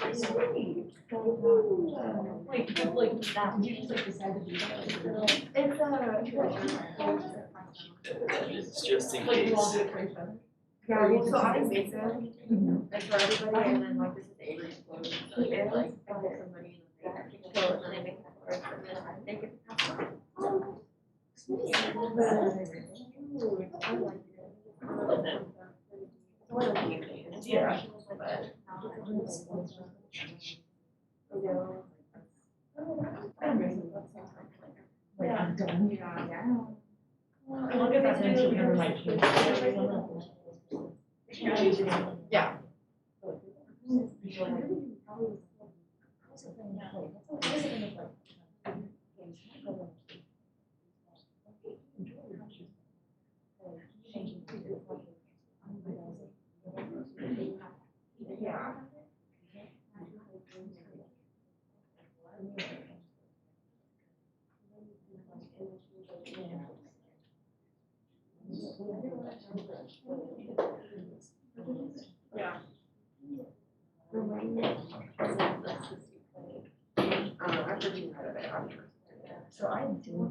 Like, did you just like decide to do that? It's just in Like, you all case. do it for each other? Yeah, well, so I make them, and for everybody, and then like this is Avery's clothes, so like, I pick somebody, and they quote, and they make the clothes, and then they get to pass it on. Yeah. Like, I'm done. Look at that thing, she never might change. Yeah. Yeah. Yeah. So I do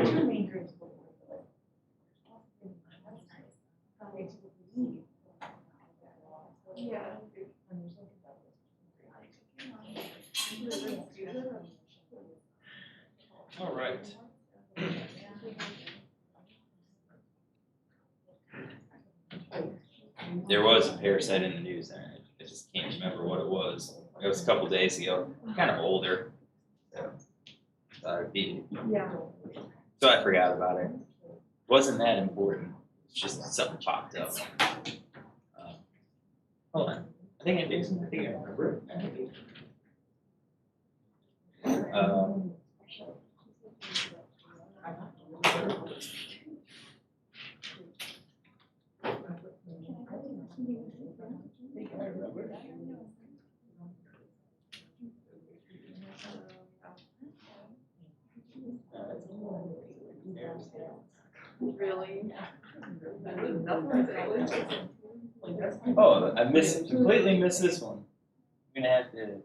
two main drinks. Yeah. All right. There was a parasite in the news there. I just can't remember what it was. It was a couple days ago. Kind of older. So thought it'd be. Yeah. So I forgot about it. Wasn't that important. It's just something popped up. Hold on. I think I do. I think I remember it. Really? Oh, I completely missed this one. We're gonna have to.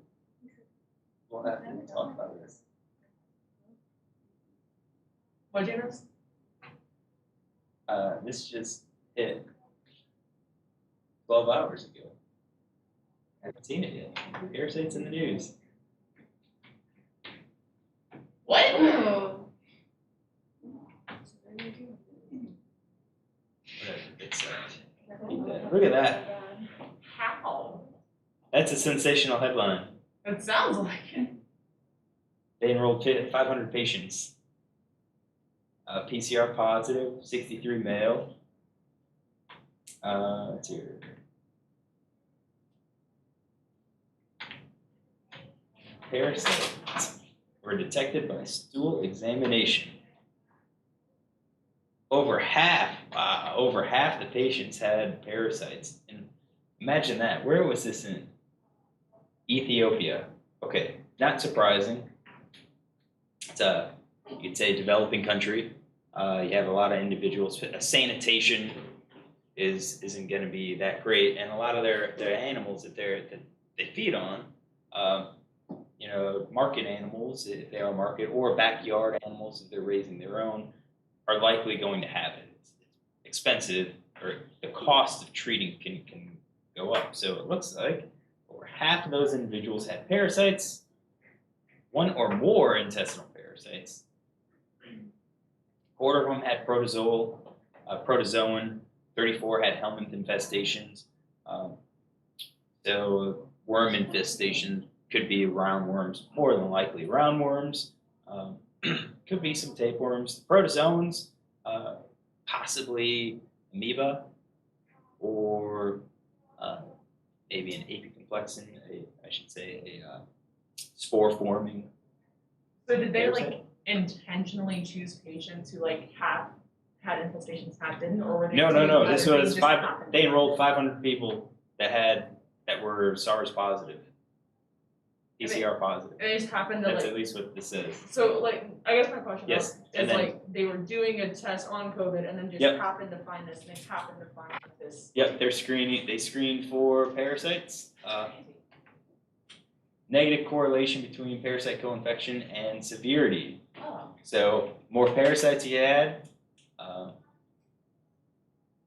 We'll have to talk about this. What'd you miss? This just hit 12 hours ago. I haven't seen it yet. Parasites in the news. What? Oh. It's, look at that. How? That's a sensational headline. It sounds like it. They enrolled 500 patients. PCR positive, 63 male. Let's see here. Parasites were detected by stool examination. Over half the patients had parasites. And imagine that. Where was this in? Ethiopia. Okay, not surprising. It's you'd say developing country. You have a lot of individuals. Sanitation isn't going to be that great, and a lot of their animals that they feed on, market animals if they are market, or backyard animals if they're raising their own, are likely going to have it. It's expensive, or the cost of treating can go up. So it looks like over half of those individuals had parasites, one or more intestinal parasites. Quarter of them had protozoan. 34 had helminth infestations. So worm infestation could be roundworms, more than likely roundworms. Could be some tapeworms. Protozoans, possibly amoeba, or maybe an apicomplexan, I should say a spore-forming. So did they parasite. like intentionally choose patients who like had infestations, had didn't, or were they? No. This doing was just 5. happened? They enrolled 500 people that were SARS positive, PCR positive. And it just happened to That's like. at least what this says. So like, I guess my question Yes, is and then- like they were doing a test on COVID and then just Yep. happened to find this, and they happened to find this. Yep, they're screening. They screened for parasites. negative correlation between parasite co-infection and severity. Oh. So more parasites you had,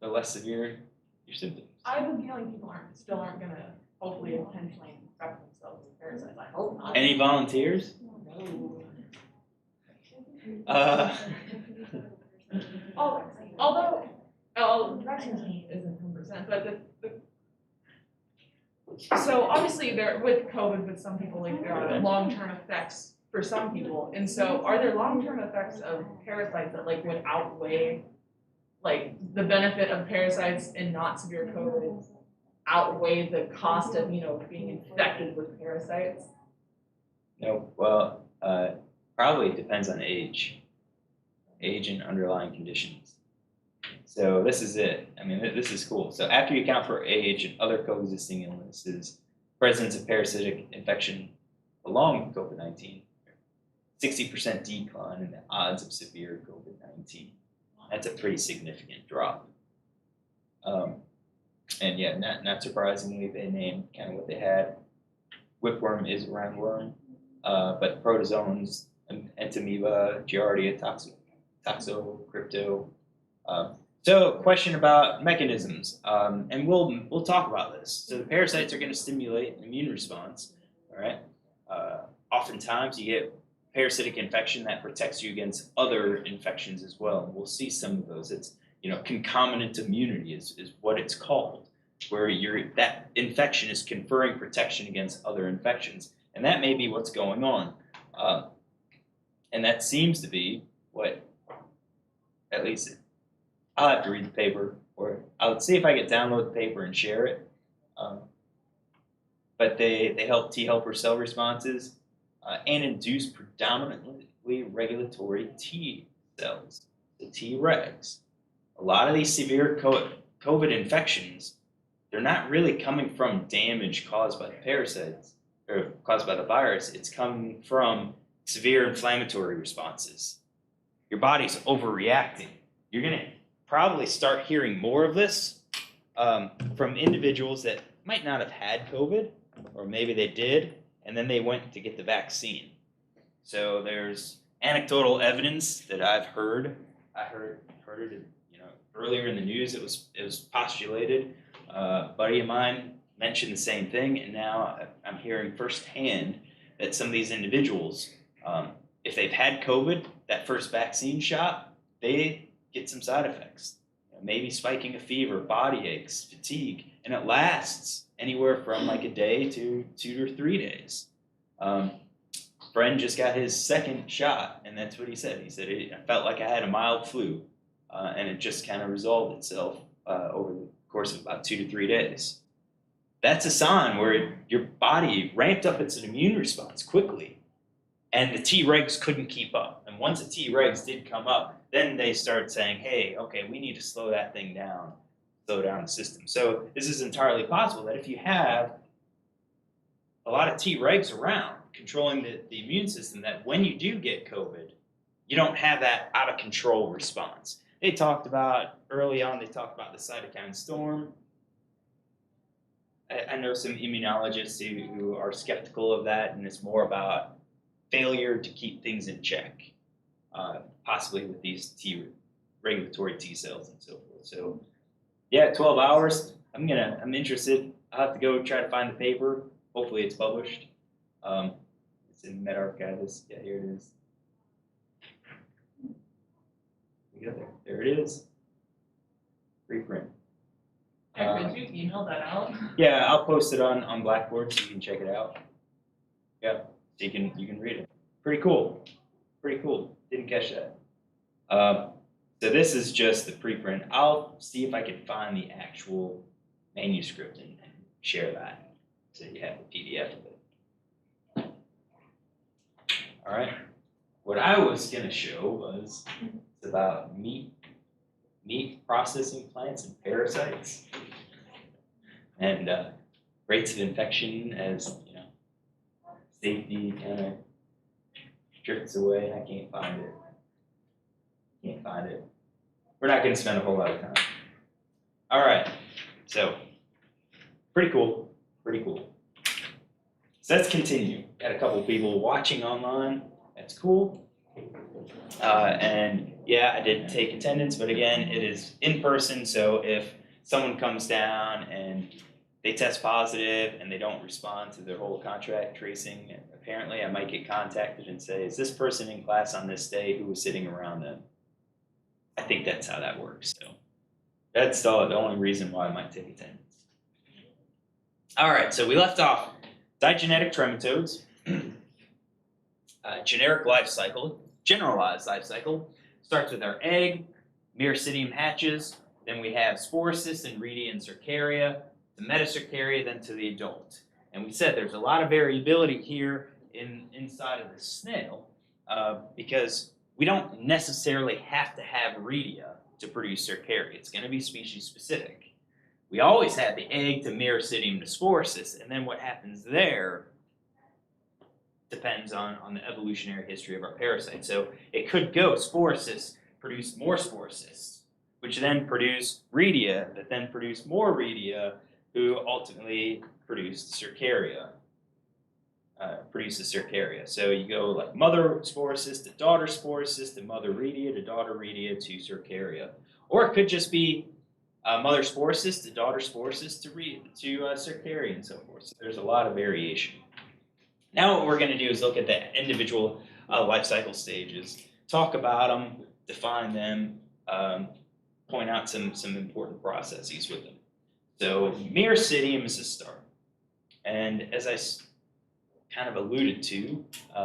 the less severe your symptoms. I have a feeling people still aren't gonna hopefully intentionally infect themselves with parasites. I hope not. Any volunteers? No. Oh, Although, the vaccine isn't 100%, but so obviously there with COVID, with some people, like there are long-term effects for some people, and so are there long-term effects of parasites that like would outweigh like the benefit of parasites and not severe COVID outweigh the cost of being infected with parasites? No, well, probably depends on age and underlying conditions. So this is it. I mean, this is cool. So after you account for age and other coexisting illnesses, presence of parasitic infection along with COVID-19, 60% decline in the odds of severe COVID-19. That's a pretty significant drop. And yeah, not surprisingly, they named kind of what they had. Whipworm is a roundworm, but protozoans, entamoeba, giardia, toxo, crypto. So, question about mechanisms, and we'll talk about this. So, the parasites are going to stimulate an immune response. All right. Oftentimes, you get parasitic infection that protects you against other infections as well. And we'll see some of those. It's concomitant immunity is what it's called, where that infection is conferring protection against other infections, and that may be what's going on. And that seems to be what, at least. I'll have to read the paper, or I'll see if I can download the paper and share it. But they help T helper cell responses and induce predominantly regulatory T cells, the Tregs. A lot of these severe COVID infections, they're not really coming from damage caused by the parasites or caused by the virus. It's coming from severe inflammatory responses. Your body's overreacting. You're going to probably start hearing more of this from individuals that might not have had COVID, or maybe they did, and then they went to get the vaccine. So there's anecdotal evidence that I've heard. I heard it, earlier in the news. It was postulated. A buddy of mine mentioned the same thing, and now I'm hearing firsthand that some of these individuals, if they've had COVID, that first vaccine shot, they get some side effects, maybe spiking a fever, body aches, fatigue, and it lasts anywhere from like a day to 2 or 3 days. Friend just got his second shot, and that's what he said. He said, I felt like I had a mild flu, and it just kind of resolved itself over the course of about 2 to 3 days. That's a sign where your body ramped up its immune response quickly, and the Tregs couldn't keep up. And once the Tregs did come up, then they start saying, hey, okay, we need to slow that thing down, slow down the system. So this is entirely possible that if you have a lot of Tregs around controlling the immune system, that when you do get COVID, you don't have that out of control response. They talked about, early on, the cytokine storm. I know some immunologists who are skeptical of that, and it's more about failure to keep things in check. Possibly with these regulatory T cells and so forth. So, yeah, 12 hours. I'm interested. I'll have to go try to find the paper. Hopefully, it's published. It's in MedArchive. Yeah, here it is. We got there. There it is. Preprint. Could you email that out? Yeah, I'll post it on Blackboard so you can check it out. Yeah, so you can read it. Pretty cool. Didn't catch that. So this is just the preprint. I'll see if I can find the actual manuscript and share that so you have the PDF of it. All right. What I was going to show was about meat processing plants and parasites, and rates of infection as safety kind of drifts away. I can't find it. We're not going to spend a whole lot of time. All right, so pretty cool. So let's continue. Got a couple people watching online. That's cool. And yeah, I did take attendance, but again, it is in person. So if someone comes down and they test positive and they don't respond to their whole contract tracing, apparently I might get contacted and say, is this person in class on this day who was sitting around them? I think that's how that works. So that's the only reason why I might take attendance. All right, so we left off digenetic trematodes, generic life cycle, generalized life cycle. Starts with our egg, Miracidium hatches, then we have Sporecyst and Radia and Cercaria, the metacercaria, then to the adult. And we said there's a lot of variability here inside of the snail because we don't necessarily have to have Radia to produce Cercaria. It's going to be species specific. We always have the egg to Miracidium to Sporecyst, and then what happens there depends on the evolutionary history of our parasite. So it could go Sporecyst, produce more Sporecysts, which then produce Radia, that then produce more Radia, who ultimately produced Cercaria. Produces Cercaria. So you go like mother Sporecyst to daughter Sporecyst to mother Radia to daughter Radia to Cercaria. Or it could just be mother Sporecyst to daughter Sporecyst to Cercaria and so forth. So there's a lot of variation. Now what we're going to do is look at the individual life cycle stages, talk about them, define them, point out some important processes with them. So Miracidium is a start. And as I kind of alluded to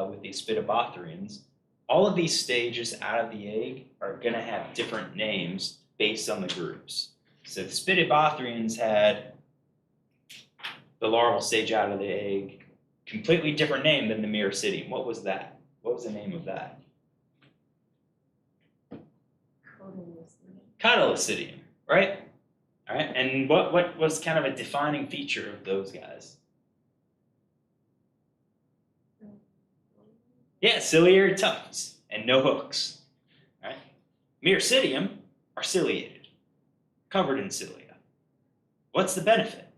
with these Spitibothrines, all of these stages out of the egg are going to have different names based on the groups. So the Spitibothrines had the larval stage out of the egg, completely different name than the Miracidium. What was that? What was the name of that? Cotylocydium, right? All right, and what was kind of a defining feature of those guys? Yeah, ciliary tufts and no hooks. All right, Miracidium are ciliated, covered in cilia. What's the benefit?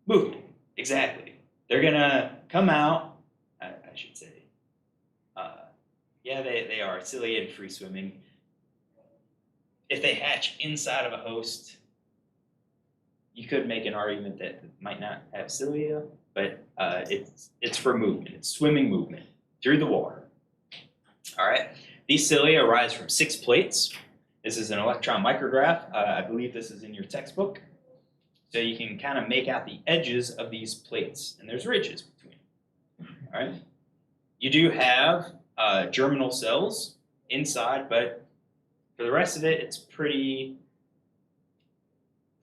Movement, exactly. They're gonna come out, I should say, yeah, they are ciliated, free swimming. If they hatch inside of a host, you could make an argument that it might not have cilia, but it's for movement. It's swimming movement through the water. All right. These cilia arise from 6 plates. This is an electron micrograph. I believe this is in your textbook. So you can kind of make out the edges of these plates, and there's ridges between them. All right. You do have germinal cells inside, but for the rest of it, it's pretty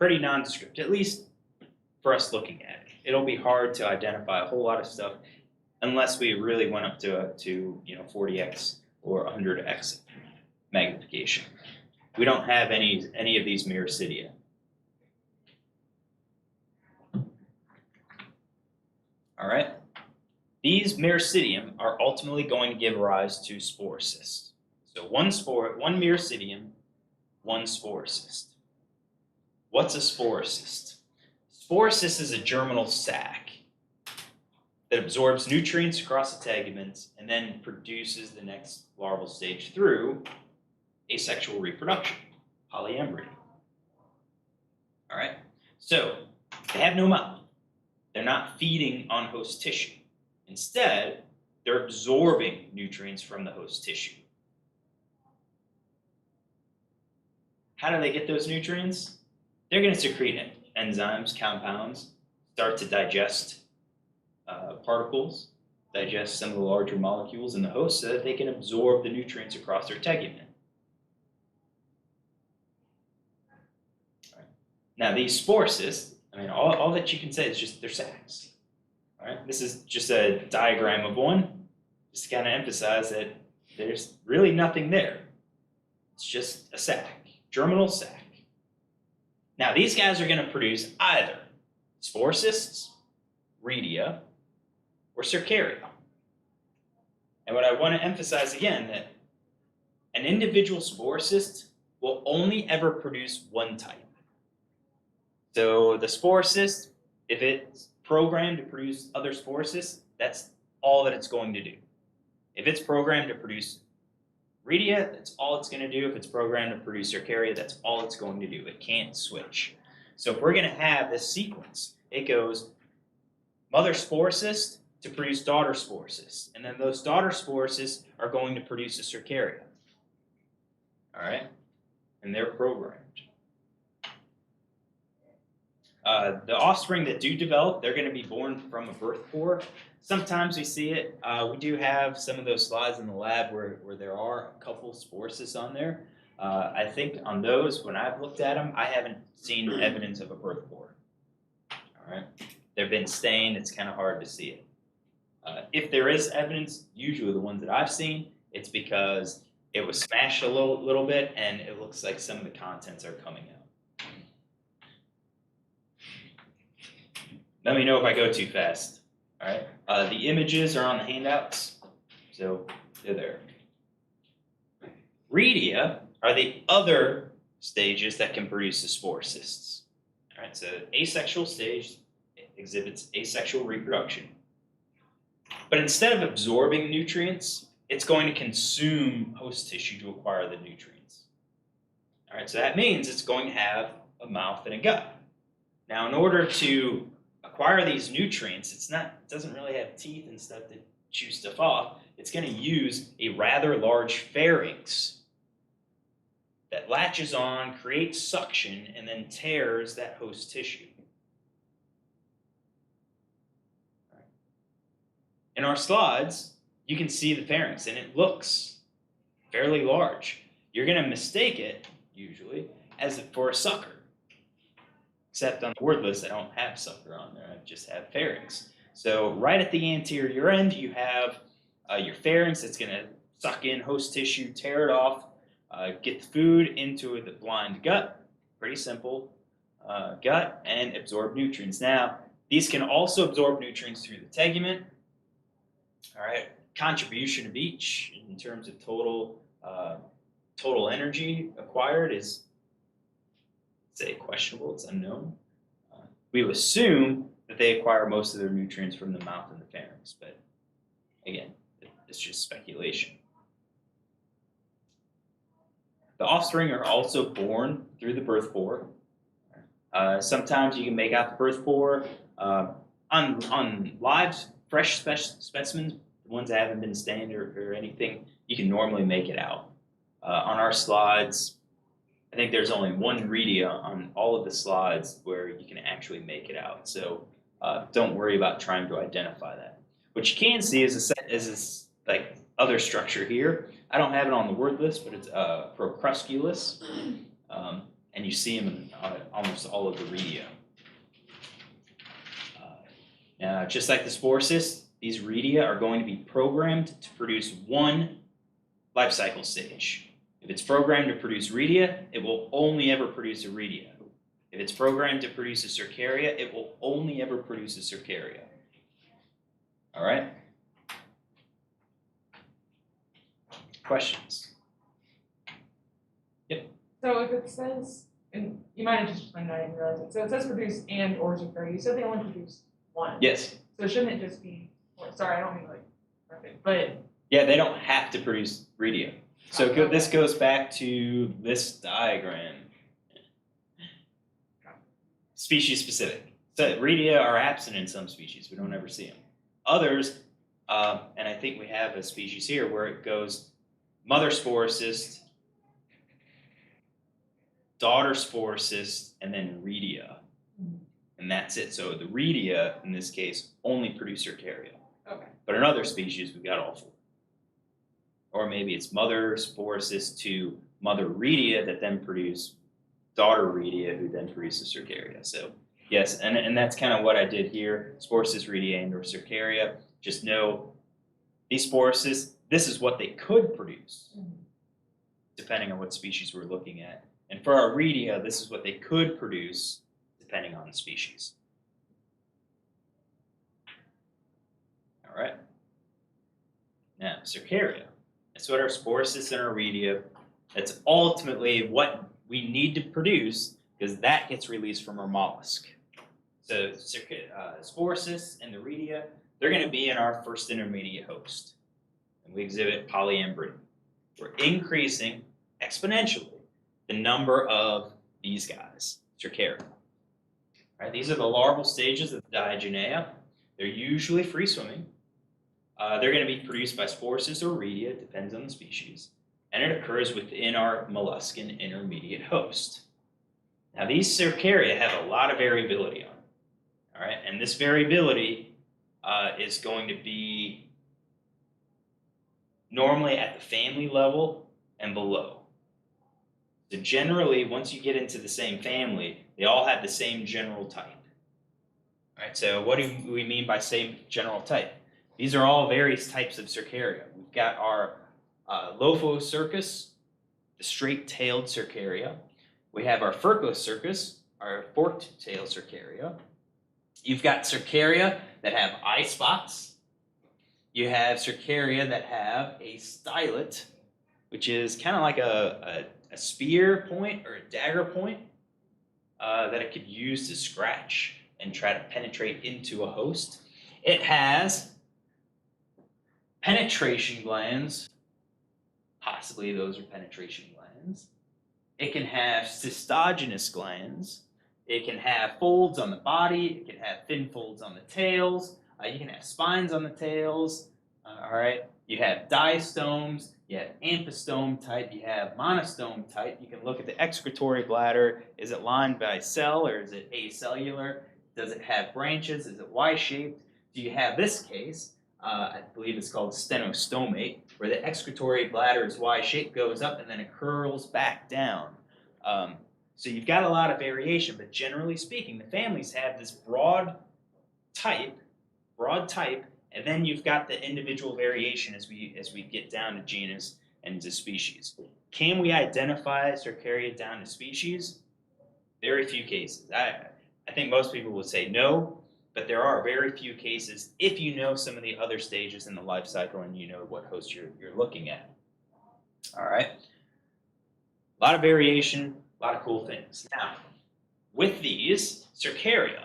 nondescript, at least for us looking at it. It'll be hard to identify a whole lot of stuff unless we really went up to 40x or 100x magnification. We don't have any of these Miracidia. All right. These Miracidium are ultimately going to give rise to Sporecyst. So one Miracidium, one Sporecyst. What's a Sporecyst? Sporecyst is a germinal sac that absorbs nutrients across the teguments and then produces the next larval stage through asexual reproduction, polyembry. All right, so they have no mouth. They're not feeding on host tissue. Instead, they're absorbing nutrients from the host tissue. How do they get those nutrients? They're going to secrete enzymes, compounds, start to digest particles, digest some of the larger molecules in the host so that they can absorb the nutrients across their tegument. Right. Now these Sporecysts, I mean, all that you can say is just they're sacs. All right. This is just a diagram of one, just to kind of emphasize that there's really nothing there. It's just a sac, germinal sac. Now these guys are going to produce either Sporecysts, Radia, or Cercaria. And what I want to emphasize again, that an individual Sporecyst will only ever produce one type. So the Sporecyst, if it programmed to produce other Sporecysts, that's all that it's going to do. If it's programmed to produce Radia, that's all it's going to do. If it's programmed to produce Cercaria, that's all it's going to do. It can't switch. So if we're going to have this sequence, it goes mother Sporecyst to produce daughter Sporecyst, and then those daughter Sporecysts are going to produce a Cercaria. All right, and they're programmed. The offspring that do develop, they're going to be born from a birth pore. Sometimes we see it. We do have some of those slides in the lab where there are a couple Sporecysts on there. I think on those, when I've looked at them, I haven't seen evidence of a birth pore. All right, they've been stained. It's kind of hard to see it. If there is evidence, usually the ones that I've seen, it's because it was smashed a little bit and it looks like some of the contents are coming out. Let me know if I go too fast. All right. The images are on the handouts, so they're there. Radia are the other stages that can produce the Sporecysts. All right. So asexual stage exhibits asexual reproduction, but instead of absorbing nutrients, it's going to consume host tissue to acquire the nutrients. All right. So that means it's going to have a mouth and a gut. Now, in order to acquire these nutrients, it doesn't really have teeth and stuff to chew stuff off. It's going to use a rather large pharynx that latches on, creates suction, and then tears that host tissue. In our slides, you can see the pharynx, and it looks fairly large. You're going to mistake it, usually, for a sucker. Except on the word list, I don't have sucker on there. I just have pharynx. So right at the anterior end, you have your pharynx that's going to suck in host tissue, tear it off, get the food into the blind gut. Pretty simple gut, and absorb nutrients. Now, these can also absorb nutrients through the tegument. All right, contribution of each in terms of total energy acquired is, say, questionable, it's unknown. We would assume that they acquire most of their nutrients from the mouth and the pharynx, but again, it's just speculation. The offspring are also born through the birth pore. Sometimes you can make out the birth pore. On live, fresh specimens, the ones that haven't been stained or anything, you can normally make it out. On our slides, I think there's only one Radia on all of the slides where you can actually make it out. So don't worry about trying to identify that. What you can see is this like other structure here. I don't have it on the word list, but it's procrusculus, and you see them in almost all of the Radia. Now, just like the Sporecyst, these Radia are going to be programmed to produce one life cycle stage. If it's programmed to produce Radia, it will only ever produce a Radia. If it's programmed to produce a Cercaria, it will only ever produce a Cercaria. All right? Questions? Yep. So if it says, and you might have just explained that, I didn't realize it. So it says produce and or Cercaria. You said they only produce one. Yes. So shouldn't it just be, sorry, I don't mean like perfect, but. Yeah, they don't have to produce Radia. So this goes back to this diagram. Species specific. So Radia are absent in some species. We don't ever see them. Others, and I think we have a species here where it goes mother Sporecyst, daughter Sporecyst, and then Radia. And that's it. So the Radia, in this case, only produce Cercaria. Okay. But in other species, we've got all four. Or maybe it's mother Sporecyst to mother Radia that then produce daughter Radia, who then produces Cercaria. So yes, and that's kind of what I did here. Sporecyst, Radia, and or Cercaria. Just know these Sporecysts, this is what they could produce, depending on what species we're looking at. And for our Radia, this is what they could produce, depending on the species. All right. Now, Cercaria. That's what our Sporecysts and our Radia, that's ultimately what we need to produce, because that gets released from our mollusk. So Sporecyst and the Radia, they're going to be in our first intermediate host. And we exhibit polyembry. We're increasing exponentially the number of these guys, Cercaria. Right, these are the larval stages of the Digenea. They're usually free swimming. They're going to be produced by Sporecyst or Radia, it depends on the species. And it occurs within our molluscan intermediate host. Now these Cercaria have a lot of variability on them. All right, and this variability is going to be normally at the family level and below. So generally, once you get into the same family, they all have the same general type. All right, so what do we mean by same general type? These are all various types of Cercaria. We've got our Lophocercus, the straight-tailed Cercaria. We have our Furcocercus, our forked-tailed Cercaria. You've got Cercaria that have eye spots. You have Cercaria that have a stylet, which is kind of like a spear point or a dagger point that it could use to scratch and try to penetrate into a host. It has penetration glands, possibly those are penetration glands. It can have cystogenous glands. It can have folds on the body. It can have fin folds on the tails. You can have spines on the tails. All right. You have diastomes. You have amphistome type. You have monostome type. You can look at the excretory bladder. Is it lined by cell or is it acellular? Does it have branches? Is it Y-shaped? Do you have this case? I believe it's called stenostomate, where the excretory bladder is Y-shaped, goes up, and then it curls back down. So you've got a lot of variation, but generally speaking, the families have this broad type, and then you've got the individual variation as we get down to genus and to species. Can we identify Cercaria down to species? Very few cases. I think most people would say no, but there are very few cases if you know some of the other stages in the life cycle and you know what host you're looking at. All right. A lot of variation, a lot of cool things. Now, with these Cercaria,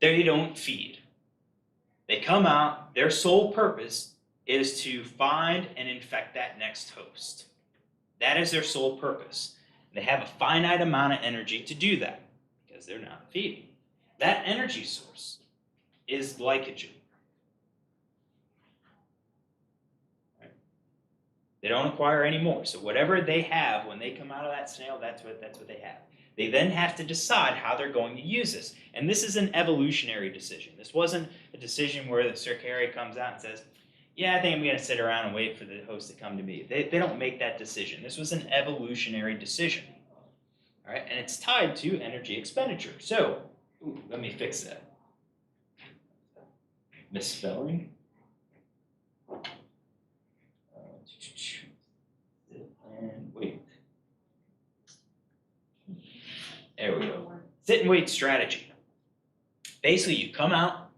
they don't feed. They come out, their sole purpose is to find and infect that next host. That is their sole purpose. They have a finite amount of energy to do that because they're not feeding. That energy source is glycogen. Right? They don't acquire any more. So whatever they have when they come out of that snail, that's what they have. They then have to decide how they're going to use this. And this is an evolutionary decision. This wasn't a decision where the Cercaria comes out and says, yeah, I think I'm going to sit around and wait for the host to come to me. They don't make that decision. This was an evolutionary decision. All right, and it's tied to energy expenditure. So, let me fix that. Misspelling. And wait. There we go. Sit and wait strategy. Basically, you come out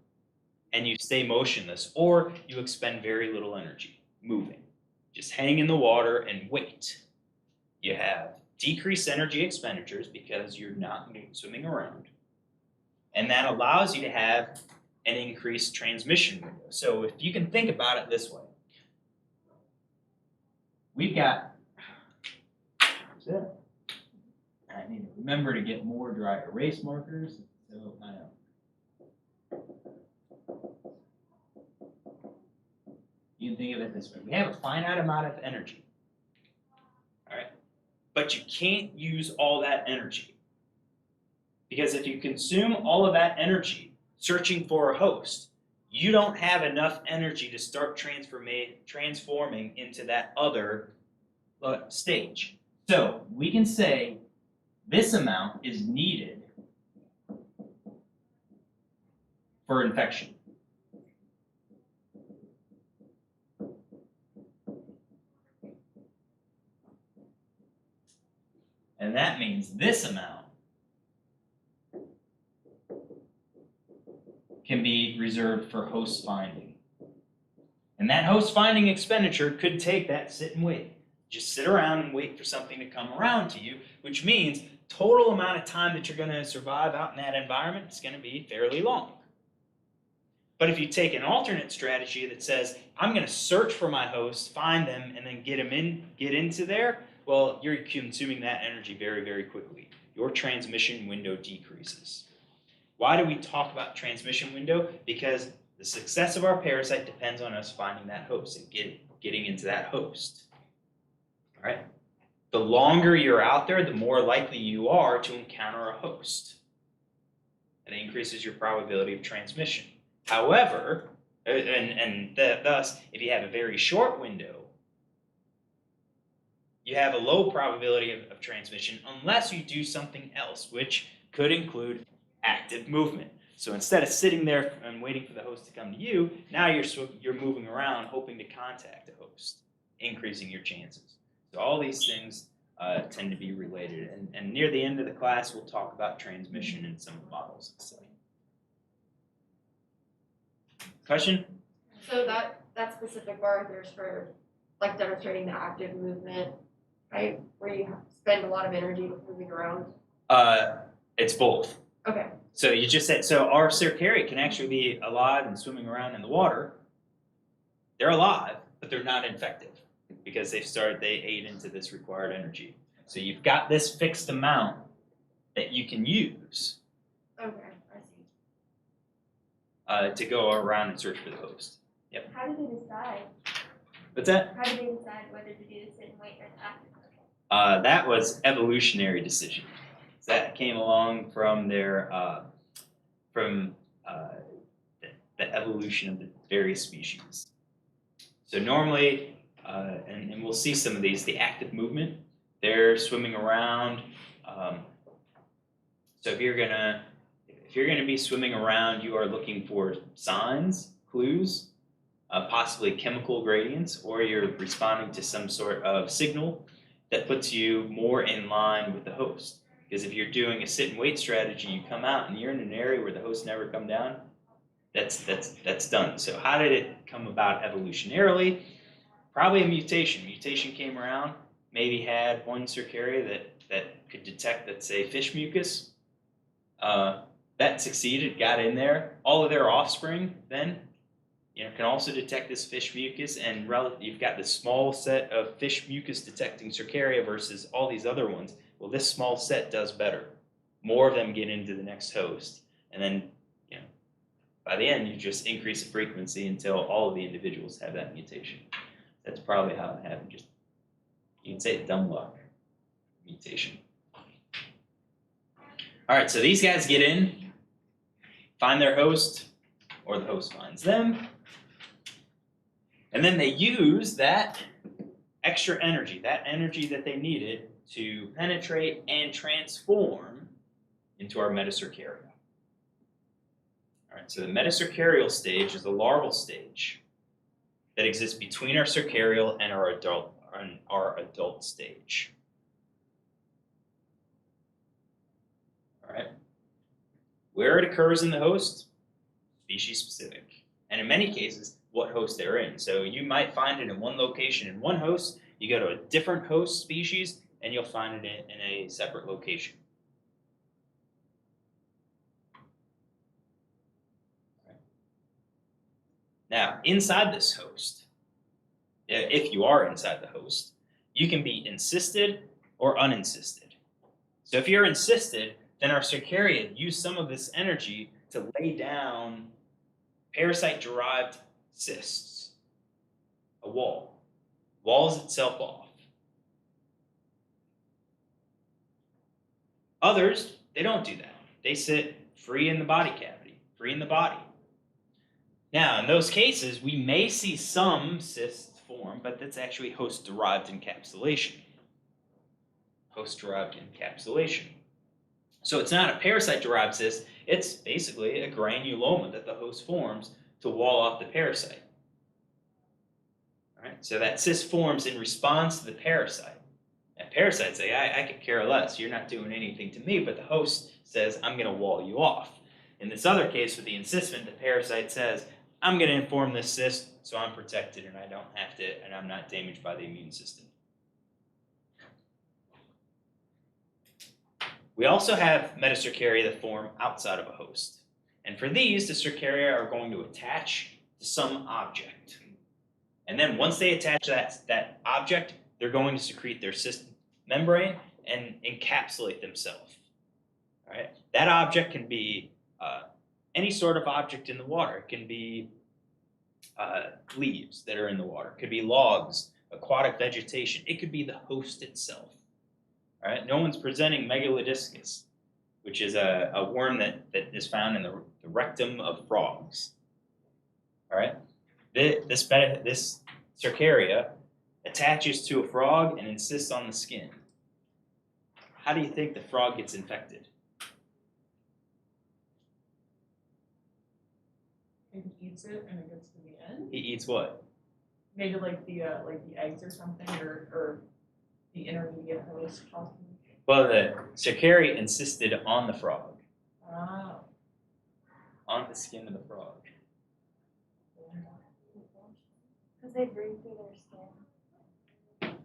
and you stay motionless, or you expend very little energy moving. Just hang in the water and wait. You have decreased energy expenditures because you're not swimming around. And that allows you to have an increased transmission window. So if you can think about it this way, we've got, I need to remember to get more dry erase markers. So I know. You can think of it this way. We have a finite amount of energy. All right. But you can't use all that energy. Because if you consume all of that energy searching for a host, you don't have enough energy to start transforming into that other stage. So we can say this amount is needed for infection. And that means this amount can be reserved for host finding. And that host finding expenditure could take that sit and wait. Just sit around and wait for something to come around to you, which means total amount of time that you're going to survive out in that environment is going to be fairly long. But if you take an alternate strategy that says, I'm going to search for my host, find them, and then get into there, well, you're consuming that energy very, very quickly. Your transmission window decreases. Why do we talk about transmission window? Because the success of our parasite depends on us finding that host and getting into that host. All right? The longer you're out there, the more likely you are to encounter a host. It increases your probability of transmission. However, thus, if you have a very short window, you have a low probability of transmission unless you do something else, which could include active movement. So instead of sitting there and waiting for the host to come to you, now you're moving around hoping to contact a host, increasing your chances. So all these things tend to be related. And near the end of the class, we'll talk about transmission and some of the models and stuff. Question? So that specific bar there's for like demonstrating the active movement, right? Where you spend a lot of energy moving around. It's both. Okay. So you just said, so our Cercaria can actually be alive and swimming around in the water. They're alive, but they're not infective because they ate into this required energy. So you've got this fixed amount that you can use. Okay, I see. To go around and search for the host. Yep. How do they decide? What's that? How do they decide whether to do the sit and wait or the active? That was evolutionary decision. So that came along from their the evolution of the various species. So normally, and we'll see some of these, the active movement, they're swimming around. So if you're gonna be swimming around, you are looking for signs, clues, possibly chemical gradients, or you're responding to some sort of signal that puts you more in line with the host. Because if you're doing a sit and wait strategy, you come out and you're in an area where the hosts never come down, that's done. So how did it come about evolutionarily? Probably a mutation. Mutation came around, maybe had one Cercaria that could detect, let's say, fish mucus. That succeeded, got in there. All of their offspring then, can also detect this fish mucus, and you've got this small set of fish mucus detecting Cercaria versus all these other ones. Well, this small set does better. More of them get into the next host, and then, by the end, you just increase the frequency until all of the individuals have that mutation. That's probably how it happened. Just, you can say dumb luck mutation. All right, so these guys get in, find their host, or the host finds them, and then they use that extra energy, that energy that they needed to penetrate and transform into our metacercaria. All right, so the metacercarial stage is the larval stage that exists between our cercarial and our adult stage. All right. Where it occurs in the host, species specific. And in many cases, what host they're in. So you might find it in one location in one host, you go to a different host species, and you'll find it in a separate location. Right. Now, inside this host, if you are inside the host, you can be encysted or unencysted. So if you're encysted, then our Cercaria use some of this energy to lay down parasite-derived cysts, a wall, walls itself off. Others, they don't do that. They sit free in the body cavity, free in the body. Now, in those cases, we may see some cysts form, but that's actually host-derived encapsulation. Host-derived encapsulation. So it's not a parasite-derived cyst, it's basically a granuloma that the host forms to wall off the parasite. All right, so that cyst forms in response to the parasite. And parasites say, I could care less, you're not doing anything to me, but the host says, I'm going to wall you off. In this other case with the encystment, the parasite says, I'm going to inform this cyst so I'm protected and I don't have to, and I'm not damaged by the immune system. We also have metacercaria that form outside of a host. And for these, the cercaria are going to attach to some object. And then once they attach that object, they're going to secrete their cystic membrane and encapsulate themselves. All right? That object can be any sort of object in the water. It can be leaves that are in the water. It could be logs, aquatic vegetation. It could be the host itself. All right? No one's presenting megalodiscus, which is a worm that is found in the rectum of frogs. All right? This Cercaria attaches to a frog and insists on the skin. How do you think the frog gets infected? Maybe eats it and it gets to the end. He eats what? Maybe like the eggs or something, or the intermediate host possibly. Well, the Cercaria insisted on the frog, Oh. on the skin of the frog. Because they breathe through their skin.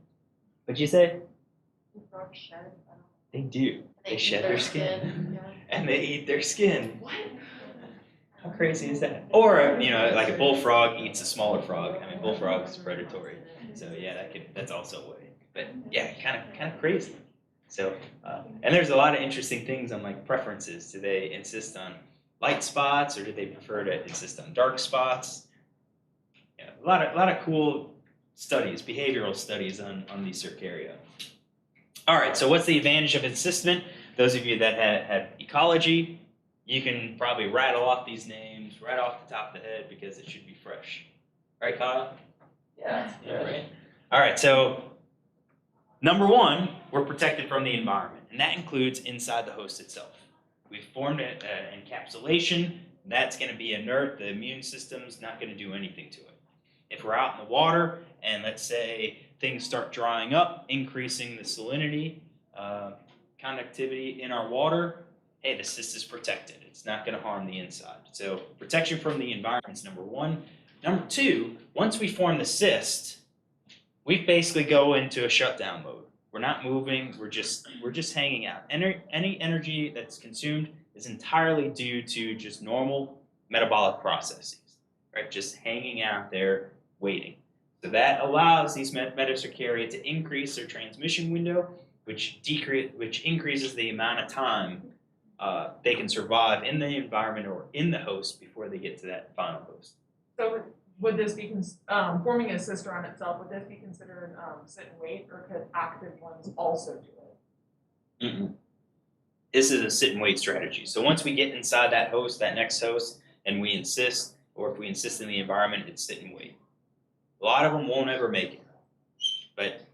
What'd you say? The frogs shed. They do. They eat shed their skin. Yeah. And they eat their skin. What? How crazy is that? Or, like a bullfrog eats a smaller frog. I mean, bullfrog is predatory. So yeah, that's also a way. But yeah, kind of crazy. So, and there's a lot of interesting things on like preferences. Do they insist on light spots, or do they prefer to insist on dark spots? Yeah, a lot of cool studies, behavioral studies on these Cercaria. All right, so what's the advantage of encystment? Those of you that have ecology, you can probably rattle off these names right off the top of the head because it should be fresh. Right, Kyle? Yeah. Yeah, right. All right, so number one, we're protected from the environment, and that includes inside the host itself. We've formed an encapsulation. That's going to be inert. The immune system's not going to do anything to it. If we're out in the water and let's say things start drying up, increasing the salinity, conductivity in our water, hey, the cyst is protected. It's not going to harm the inside. So protection from the environment is number one. Number two, once we form the cyst, we basically go into a shutdown mode. We're not moving. We're just hanging out. Any energy that's consumed is entirely due to just normal metabolic processes, right? Just hanging out there, waiting. So that allows these metacercaria to increase their transmission window, which increases the amount of time they can survive in the environment or in the host before they get to that final host. So would this be forming a cyst around itself? Would this be considered sit and wait, or could active ones also do it? Mm-mm. This is a sit and wait strategy. So once we get inside that host, that next host, and we insist, or if we insist in the environment, it's sit and wait. A lot of them won't ever make it, but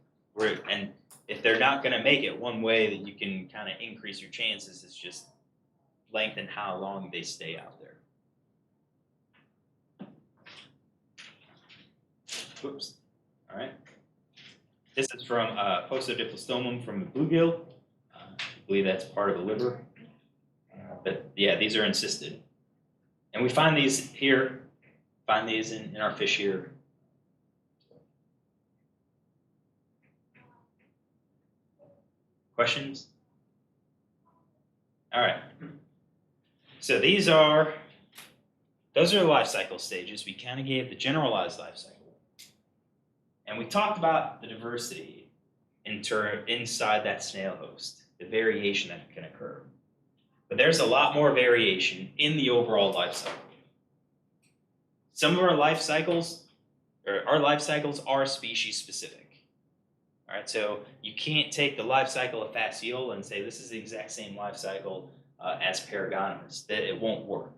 if they're not going to make it, one way that you can kind of increase your chances is just lengthen how long they stay out there. Whoops. All right. This is from Posodiplostomum from the bluegill. I believe that's part of the liver. But yeah, these are encysted. And we find these here, in our fish here. Questions? All right. So those are the life cycle stages. We kind of gave the generalized life cycle. And we talked about the diversity inside that snail host, the variation that can occur. But there's a lot more variation in the overall life cycle. Some of our life cycles are species specific. All right, so you can't take the life cycle of Fasciola and say this is the exact same life cycle as Paragonimus. It won't work.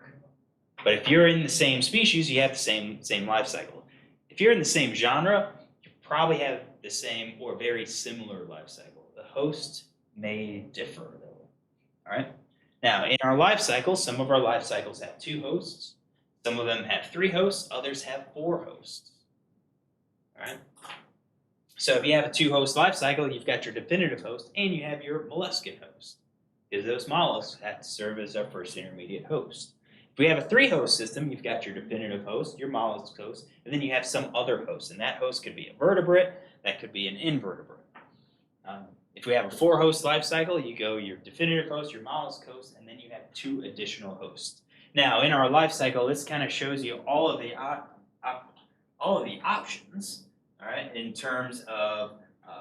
But if you're in the same species, you have the same life cycle. If you're in the same genre, you probably have the same or very similar life cycle. The host may differ, though. All right. Now, in our life cycle, some of our life cycles have 2 hosts. Some of them have 3 hosts. Others have 4 hosts. All right. So if you have a 2-host life cycle, you've got your definitive host and you have your molluscan host, because those mollusks have to serve as our first intermediate host. If we have a 3-host system, you've got your definitive host, your mollusk host, and then you have some other host, and that host could be a vertebrate, that could be an invertebrate. If we have a 4-host life cycle, you go your definitive host, your mollusk host, and then you have 2 additional hosts. Now, in our life cycle, this kind of shows you all of the options, all right, in terms of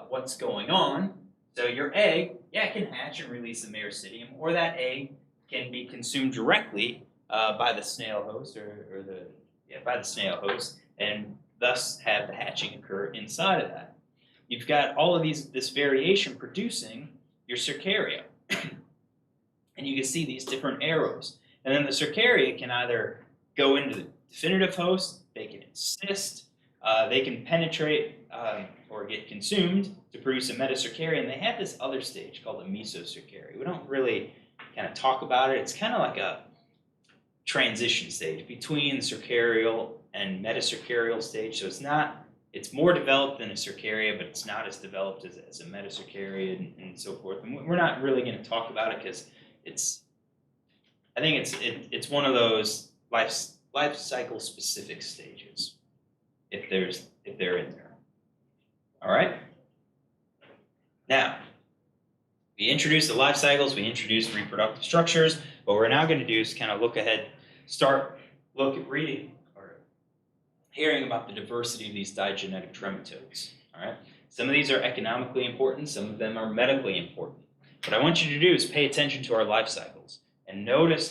what's going on. So your egg, yeah, can hatch and release the myristidium, or that egg can be consumed directly by the snail host, by the snail host, and thus have the hatching occur inside of that. You've got all of this variation producing your Cercaria. And you can see these different arrows. And then the Cercaria can either go into the definitive host, they can encysst, they can penetrate or get consumed to produce a metacercaria, and they have this other stage called the mesocercaria. We don't really kind of talk about it. It's kind of like a transition stage between the cercarial and metacercarial stage. So it's more developed than a cercaria, but it's not as developed as a metacercaria and so forth. And we're not really going to talk about it because I think it's one of those life cycle specific stages, if they're in there. All right. Now, we introduced the life cycles, we introduced reproductive structures. What we're now going to do is kind of look ahead, reading or hearing about the diversity of these digenetic trematodes. All right. Some of these are economically important, some of them are medically important. What I want you to do is pay attention to our life cycles and notice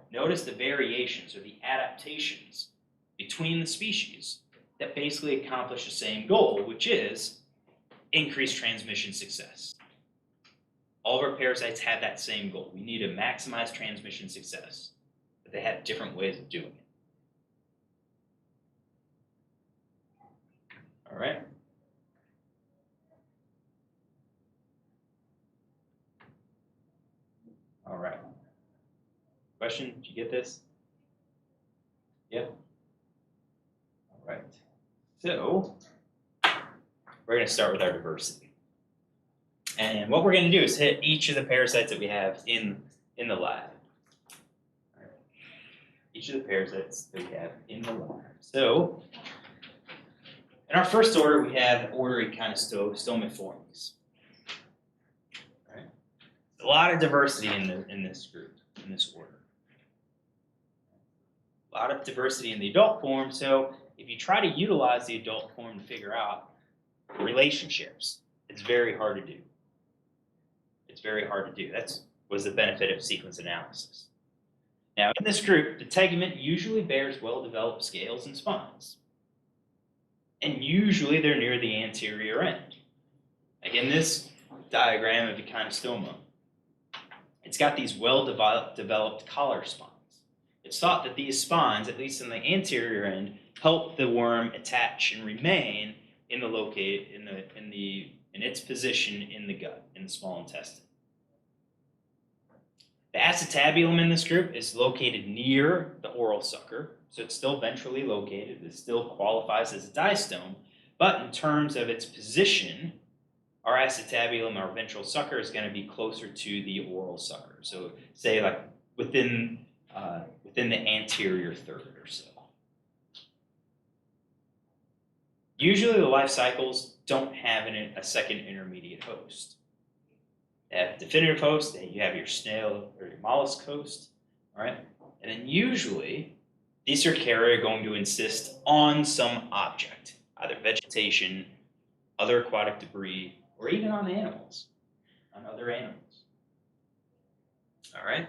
the variations or the adaptations between the species that basically accomplish the same goal, which is increased transmission success. All of our parasites have that same goal. We need to maximize transmission success, but they have different ways of doing it. All right. All right. Question? Did you get this? Yep. All right. So we're going to start with our diversity. And what we're going to do is hit each of the parasites that we have in the lab. All right. Each of the parasites that we have in the lab. So in our first order, we have order Echinostomiformes. All right. A lot of diversity in this group, in this order. A lot of diversity in the adult form. So if you try to utilize the adult form to figure out relationships, it's very hard to do. It's very hard to do. That was the benefit of sequence analysis. Now, in this group, the tegument usually bears well-developed scales and spines. And usually they're near the anterior end. Like in this diagram of Echinostoma, it's got these well-developed collar spines. It's thought that these spines, at least in the anterior end, help the worm attach and remain in its position in the gut, in the small intestine. The acetabulum in this group is located near the oral sucker, so it's still ventrally located. It still qualifies as a diastome, but in terms of its position, our acetabulum, our ventral sucker, is going to be closer to the oral sucker. So say like within the anterior third or so. Usually the life cycles don't have a second intermediate host. They have a definitive host, then you have your snail or your mollusk host, all right? And then usually these Cercaria are going to insist on some object, either vegetation, other aquatic debris, or even on animals, on other animals. All right?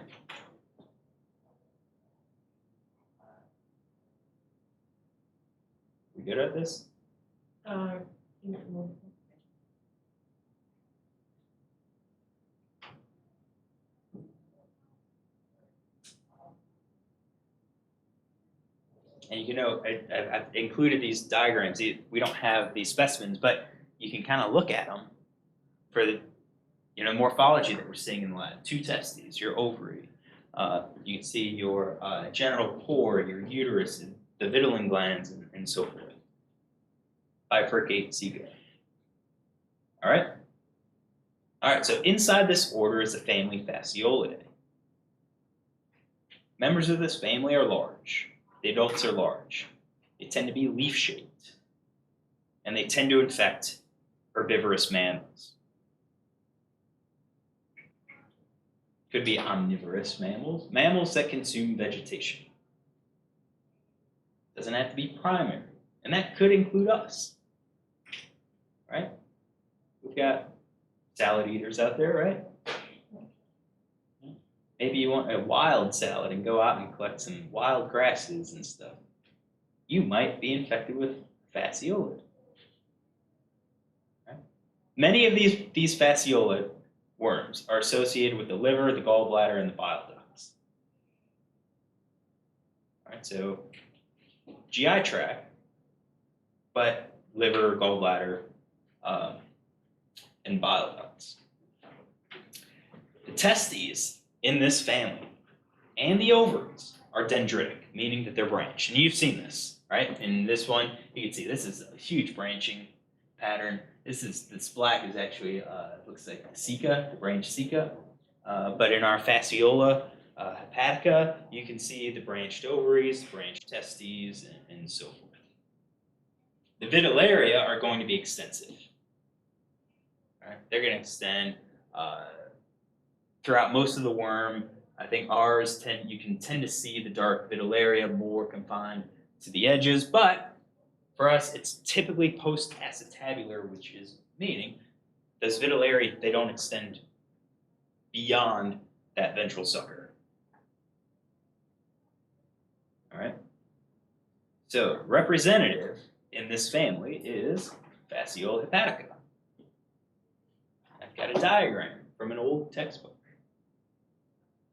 We good at this? And you can know, I've included these diagrams. We don't have these specimens, but you can kind of look at them for the morphology that we're seeing in the lab. 2 testes, your ovary. You can see your genital pore, your uterus, and the vitelline glands, and so forth. Bifurcate seagull. All right? All right, so inside this order is the family Fasciolidae. Members of this family are large. The adults are large. They tend to be leaf-shaped. And they tend to infect herbivorous mammals. Could be omnivorous mammals, mammals that consume vegetation. Doesn't have to be primary, and that could include us, right? We've got salad eaters out there, right? Maybe you want a wild salad and go out and collect some wild grasses and stuff. You might be infected with fasciolate. Right? Many of these fasciolate worms are associated with the liver, the gallbladder, and the bile ducts. All right, so GI tract, but liver, gallbladder, and bile ducts. The testes in this family and the ovaries are dendritic, meaning that they're branched. And you've seen this, right? In this one, you can see this is a huge branching pattern. This black is actually, looks like the ceca, the branched ceca. But in our fasciola hepatica, you can see the branched ovaries, branched testes, and so forth. The vitellaria are going to be extensive. Right? They're going to extend throughout most of the worm. I think ours you can tend to see the dark vitellaria more confined to the edges, but for us, it's typically post-acetabular, which is meaning those vitellaria, they don't extend beyond that ventral sucker. All right. So representative in this family is fasciola hepatica. I've got a diagram from an old textbook.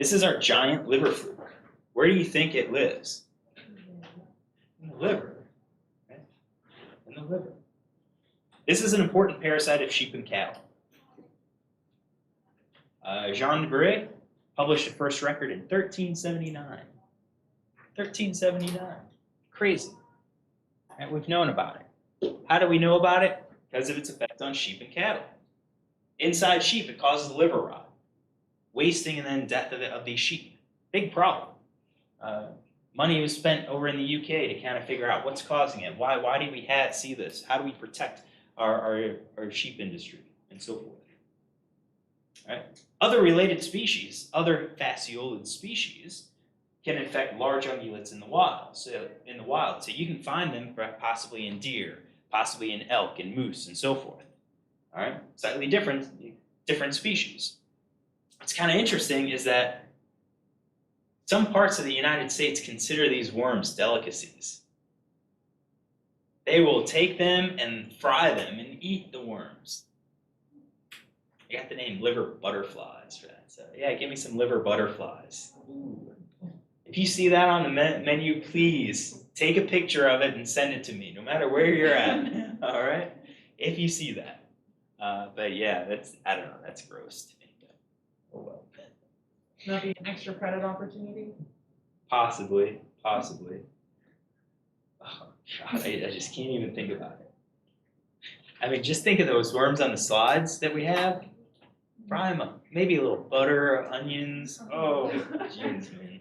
This is our giant liver fluke. Where do you think it lives? In the liver. In the liver. This is an important parasite of sheep and cattle. Jean Bray published the first record in 1379. 1379. Crazy. And we've known about it. How do we know about it? Because of its effect on sheep and cattle. Inside sheep, it causes liver rot, wasting and then death of these sheep. Big problem. Money was spent over in the UK to kind of figure out what's causing it. Why do we see this? How do we protect our sheep industry and so forth? All right. Other related species, other fasciolid species, can infect large ungulates in the wild. So you can find them possibly in deer, possibly in elk and moose and so forth. All right, slightly different species. What's kind of interesting is that some parts of the United States consider these worms delicacies. They will take them and fry them and eat the worms. I got the name liver butterflies for that. So yeah, give me some liver butterflies. Ooh. If you see that on the menu, please take a picture of it and send it to me, no matter where you're at. All right, if you see that. But yeah, I don't know, that's gross to me. But, oh well. Not be an extra credit opportunity? Possibly. Oh God, I just can't even think about it. I mean, just think of those worms on the slides that we have. Fry them up. Maybe a little butter, onions. Oh, jeez, man.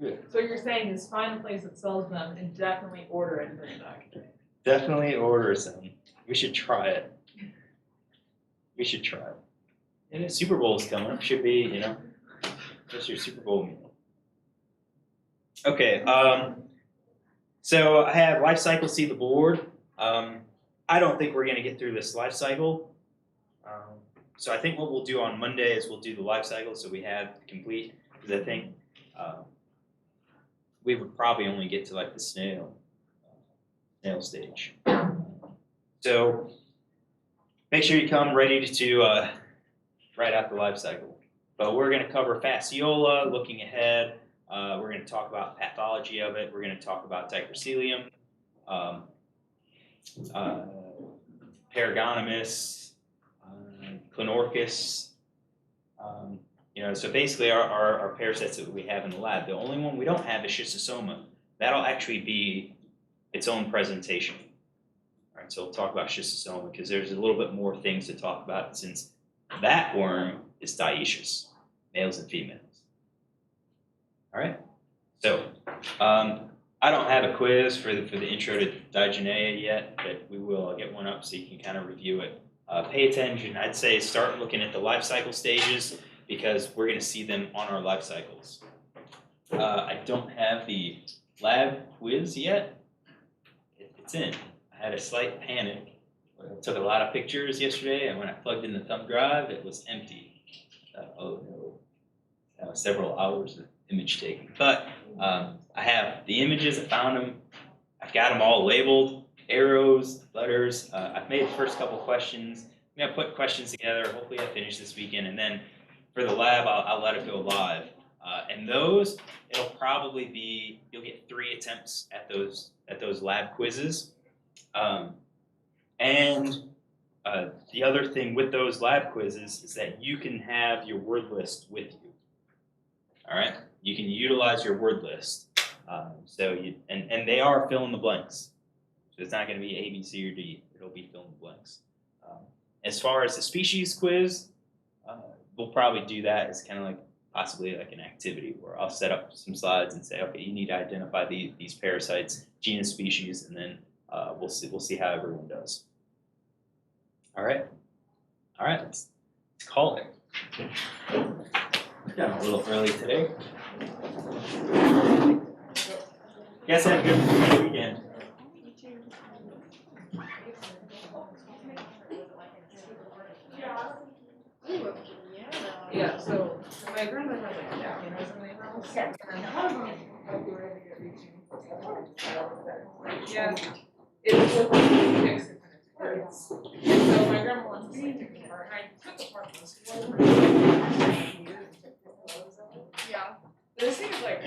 Yeah. So what you're saying is find a place that sells them and definitely order it and bring it back. Definitely order some. We should try it. And the Super Bowl's coming up. Should be, just your Super Bowl meal. Okay, so I have life cycle, see the board. I don't think we're going to get through this life cycle. So I think what we'll do on Monday is we'll do the life cycle so we have complete, because I think we would probably only get to like the snail stage. So make sure you come ready to write out the life cycle. But we're going to cover fasciola, looking ahead. We're going to talk about pathology of it. We're going to talk about dicrocelium, Paragonomus, Clinorchus. So basically our parasites that we have in the lab. The only one we don't have is schistosoma. That'll actually be its own presentation. All right, so we'll talk about schistosoma because there's a little bit more things to talk about since that worm is dioecious, males and females. All right, so I don't have a quiz for the intro to Digenea yet, but we will. I'll get one up so you can kind of review it. Pay attention. I'd say start looking at the life cycle stages. because we're gonna see them on our life cycles. I don't have the lab quiz yet. It's in. I had a slight panic. I took a lot of pictures yesterday, and when I plugged in the thumb drive, it was empty. Oh no. That was several hours of image taking. But I have the images, I found them. I've got them all labeled, arrows, letters. I've made the first couple questions. I'm gonna put questions together. Hopefully I finish this weekend, and then for the lab, I'll let it go live. And those, it'll probably be, you'll get 3 attempts at those lab quizzes. The other thing with those lab quizzes is that you can have your word list with you. All right, you can utilize your word list. And they are fill in the blanks. So it's not going to be A, B, C, or D. It'll be fill in the blanks. As far as the species quiz, we'll probably do that as kind of like possibly like an activity where I'll set up some slides and say, okay, you need to identify these parasites, genus, species, and then we'll see how everyone does. All right, let's call it. Got a little early today. You guys had a good weekend. Yeah, so my grandma had like cameras in the house, and I thought like we were gonna get reaching. Yeah, it's with like picks and kind of parts. And so my grandma wants to like take it apart, and I took apart most of it. Yeah. This thing is like